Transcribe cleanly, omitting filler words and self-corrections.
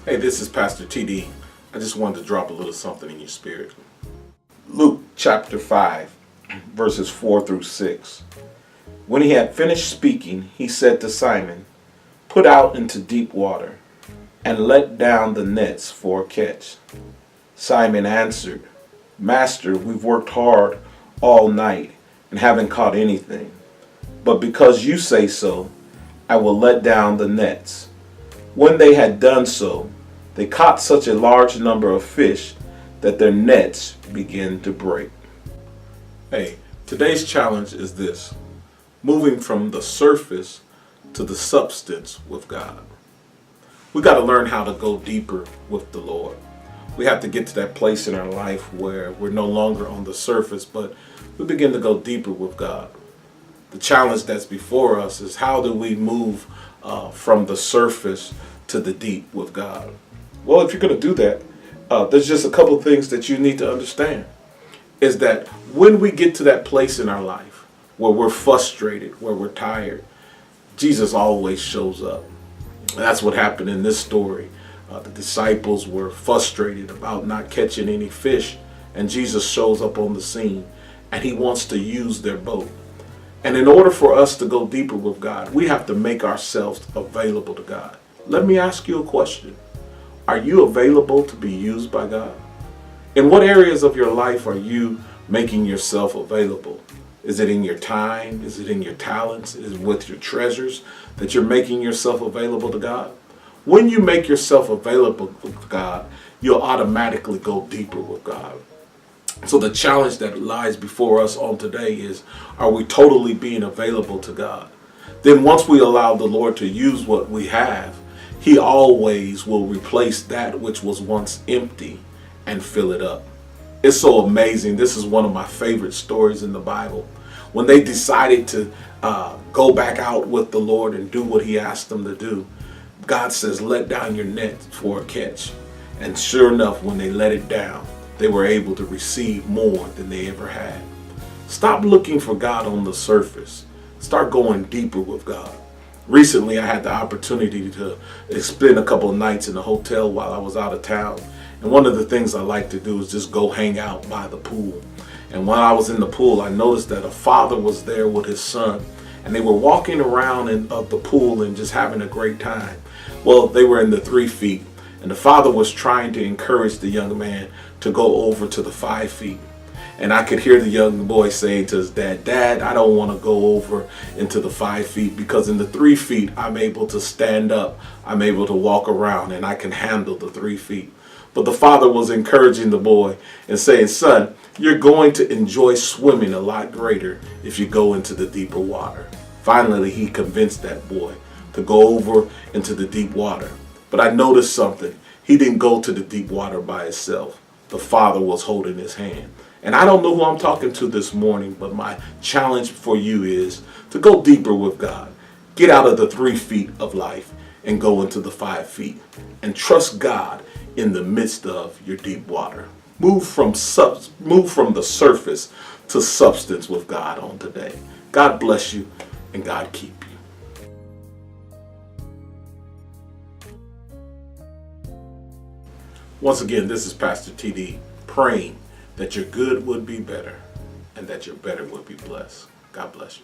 Hey, this is Pastor TD. I just wanted to drop a little something in your spirit. Luke chapter 5, verses 4 through 6. When he had finished speaking, he said to Simon, "Put out into deep water, and let down the nets for a catch." Simon answered, "Master, we've worked hard all night and haven't caught anything. But because you say so, I will let down the nets." When they had done so, they caught such a large number of fish that their nets began to break. Hey, today's challenge is this: moving from the surface to the substance with God. We got to learn how to go deeper with the Lord. We have to get to that place in our life where we're no longer on the surface, but we begin to go deeper with God. The challenge that's before us is, how do we move from the surface to the deep with God? Well, if you're going to do that, there's just a couple of things that you need to understand. Is that when we get to that place in our life where we're frustrated, where we're tired, Jesus always shows up. And that's what happened in this story. The disciples were frustrated about not catching any fish, and Jesus shows up on the scene, and he wants to use their boat. And in order for us to go deeper with God, we have to make ourselves available to God. Let me ask you a question. Are you available to be used by God? In what areas of your life are you making yourself available? Is it in your time? Is it in your talents? Is it with your treasures that you're making yourself available to God? When you make yourself available with God, you'll automatically go deeper with God. So the challenge that lies before us on today is, are we totally being available to God? Then once we allow the Lord to use what we have, he always will replace that which was once empty and fill it up. It's so amazing. This is one of my favorite stories in the Bible. When they decided to go back out with the Lord and do what he asked them to do, God says, "Let down your net for a catch." And sure enough, when they let it down, they were able to receive more than they ever had. Stop looking for God on the surface. Start going deeper with God. Recently, I had the opportunity to spend a couple of nights in a hotel while I was out of town. And one of the things I like to do is just go hang out by the pool. And while I was in the pool, I noticed that a father was there with his son. And they were walking around in the pool and just having a great time. Well, they were in the 3 feet. And the father was trying to encourage the young man to go over to the 5 feet. And I could hear the young boy saying to his dad, "Dad, I don't want to go over into the 5 feet, because in the 3 feet, I'm able to stand up, I'm able to walk around, and I can handle the 3 feet." But the father was encouraging the boy and saying, "Son, you're going to enjoy swimming a lot greater if you go into the deeper water." Finally, he convinced that boy to go over into the deep water. But I noticed something. He didn't go to the deep water by himself. The father was holding his hand. And I don't know who I'm talking to this morning, but my challenge for you is to go deeper with God. Get out of the 3 feet of life and go into the 5 feet. And trust God in the midst of your deep water. Move from the surface to substance with God on today. God bless you, and God keep you. Once again, this is Pastor TD praying that your good would be better and that your better would be blessed. God bless you.